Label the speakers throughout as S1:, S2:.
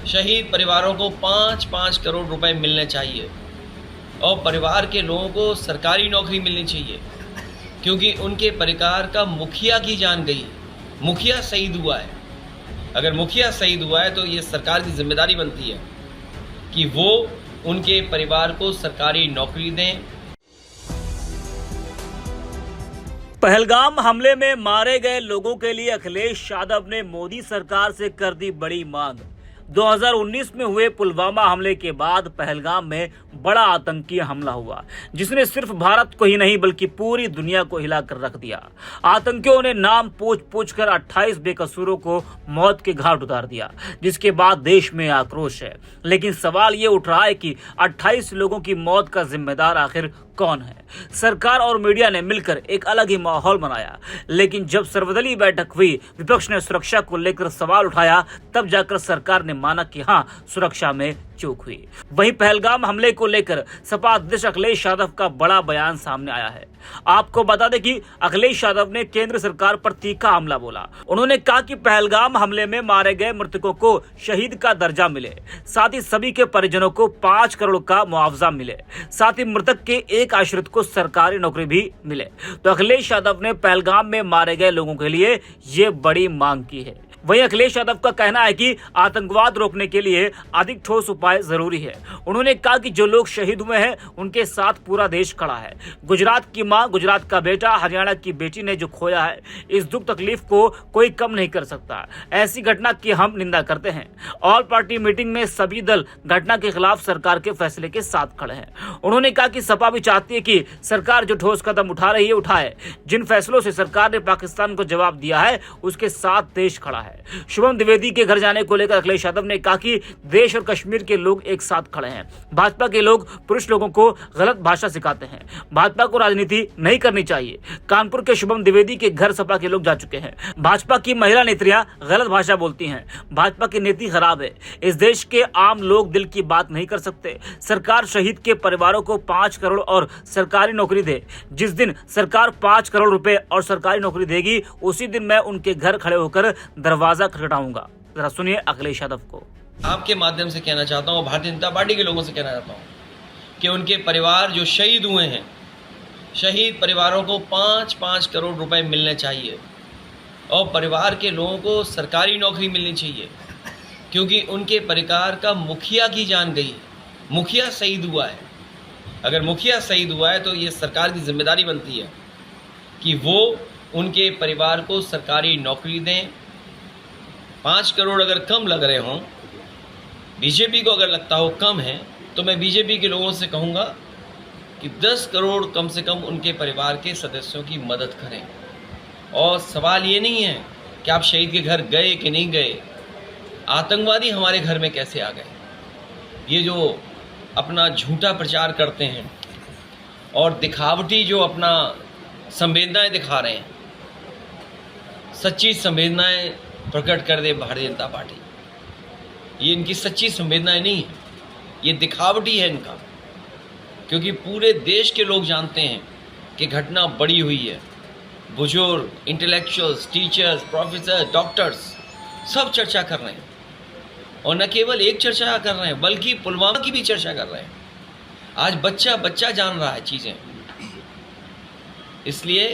S1: शहीद परिवारों को 5-5 करोड़ रुपए मिलने चाहिए और परिवार के लोगों को सरकारी नौकरी मिलनी चाहिए, क्योंकि उनके परिवार का मुखिया की जान गई है। मुखिया शहीद हुआ है। अगर मुखिया शहीद हुआ है तो ये सरकार की जिम्मेदारी बनती है कि वो उनके परिवार को सरकारी नौकरी दें।
S2: पहलगाम हमले में मारे गए लोगों के लिए अखिलेश यादव ने मोदी सरकार से कर दी बड़ी मांग। 2019 में हुए पुलवामा हमले के बाद पहलगाम में बड़ा आतंकी हमला हुआ, जिसने सिर्फ भारत को ही नहीं बल्कि पूरी दुनिया को हिलाकर रख दिया। आतंकियों ने नाम पूछ कर 28 बेकसूरों को मौत के घाट उतार दिया, जिसके बाद देश में आक्रोश है। लेकिन सवाल ये उठ रहा है कि 28 लोगों की मौत का जिम्मेदार आखिर कौन है? सरकार और मीडिया ने मिलकर एक अलग ही माहौल बनाया, लेकिन जब सर्वदलीय बैठक हुई, विपक्ष ने सुरक्षा को लेकर सवाल उठाया, तब जाकर सरकार ने माना कि हाँ, सुरक्षा में चूक हुई। वहीं पहलगाम हमले को लेकर सपा अध्यक्ष अखिलेश यादव का बड़ा बयान सामने आया है। आपको बता दें कि अखिलेश यादव ने केंद्र सरकार पर तीखा हमला बोला। उन्होंने कहा कि पहलगाम हमले में मारे गए मृतकों को शहीद का दर्जा मिले, साथ ही सभी के परिजनों को 5 करोड़ का मुआवजा मिले, साथ ही मृतक के एक आश्रित को सरकारी नौकरी भी मिले। तो अखिलेश यादव ने पहलगाम में मारे गए लोगों के लिए ये बड़ी मांग की है। वहीं अखिलेश यादव का कहना है कि आतंकवाद रोकने के लिए अधिक ठोस उपाय जरूरी है। उन्होंने कहा कि जो लोग शहीद हुए हैं उनके साथ पूरा देश खड़ा है। गुजरात की मां, गुजरात का बेटा, हरियाणा की बेटी ने जो खोया है, इस दुख तकलीफ को कोई कम नहीं कर सकता। ऐसी घटना की हम निंदा करते हैं। ऑल पार्टी मीटिंग में सभी दल घटना के खिलाफ सरकार के फैसले के साथ खड़े हैं। उन्होंने कहा कि सपा भी चाहती है कि सरकार जो ठोस कदम उठा रही है उठाए। जिन फैसलों से सरकार ने पाकिस्तान को जवाब दिया है उसके साथ देश खड़ा है। शुभम द्विवेदी के घर जाने को लेकर अखिलेश यादव ने कहा कि देश और कश्मीर के लोग एक साथ खड़े हैं। भाजपा के लोग पुरुष लोगों को गलत भाषा सिखाते हैं। भाजपा को राजनीति नहीं करनी चाहिए। कानपुर के शुभम द्विवेदी के घर सपा के लोग जा चुके हैं। भाजपा की महिला नेत्रियां गलत भाषा बोलती हैं। भाजपा की नीति खराब है। इस देश के आम लोग दिल की बात नहीं कर सकते। सरकार शहीद के परिवारों को 5 करोड़ और सरकारी नौकरी दे। जिस दिन सरकार 5 करोड़ रुपए और सरकारी नौकरी देगी, उसी दिन मैं उनके घर खड़े होकर दरवाजा खटखटाऊंगा। जरा सुनिए अखिलेश यादव को।
S1: आपके माध्यम से कहना चाहता हूँ, भारतीय जनता पार्टी के लोगों से कहना चाहता हूँ कि उनके परिवार जो शहीद हुए हैं, शहीद परिवारों को 5-5 करोड़ रुपए मिलने चाहिए और परिवार के लोगों को सरकारी नौकरी मिलनी चाहिए, क्योंकि उनके परिवार का मुखिया की जान गई है। मुखिया शहीद हुआ है। अगर मुखिया शहीद हुआ है तो ये सरकार की जिम्मेदारी बनती है कि वो उनके परिवार को सरकारी नौकरी दें। 5 करोड़ अगर कम लग रहे हों, बीजेपी को अगर लगता हो कम है, तो मैं बीजेपी के लोगों से कहूँगा कि 10 करोड़ कम से कम उनके परिवार के सदस्यों की मदद करें। और सवाल ये नहीं है कि आप शहीद के घर गए कि नहीं गए, आतंकवादी हमारे घर में कैसे आ गए। ये जो अपना झूठा प्रचार करते हैं और दिखावटी जो अपना संवेदनाएं दिखा रहे हैं, सच्ची संवेदनाएं प्रकट कर दे भारतीय जनता पार्टी। ये इनकी सच्ची संवेदनाएं नहीं है, ये दिखावटी है इनका, क्योंकि पूरे देश के लोग जानते हैं कि घटना बड़ी हुई है। बुजुर्ग, इंटेलेक्चुअल्स, टीचर्स, प्रोफेसर, डॉक्टर्स सब चर्चा कर रहे हैं, और न केवल एक चर्चा कर रहे हैं बल्कि पुलवामा की भी चर्चा कर रहे हैं। आज बच्चा बच्चा जान रहा है चीज़ें। इसलिए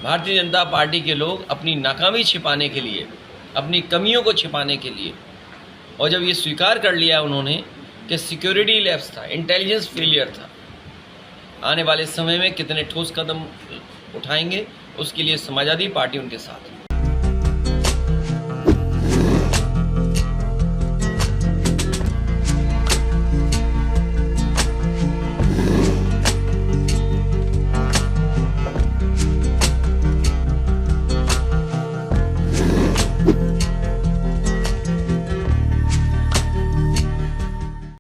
S1: भारतीय जनता पार्टी के लोग अपनी नाकामी छिपाने के लिए, अपनी कमियों को छिपाने के लिए, और जब ये स्वीकार कर लिया उन्होंने कि सिक्योरिटी लैप्स था, इंटेलिजेंस फेलियर था, आने वाले समय में कितने ठोस कदम उठाएंगे, उसके लिए समाजवादी पार्टी उनके साथ है।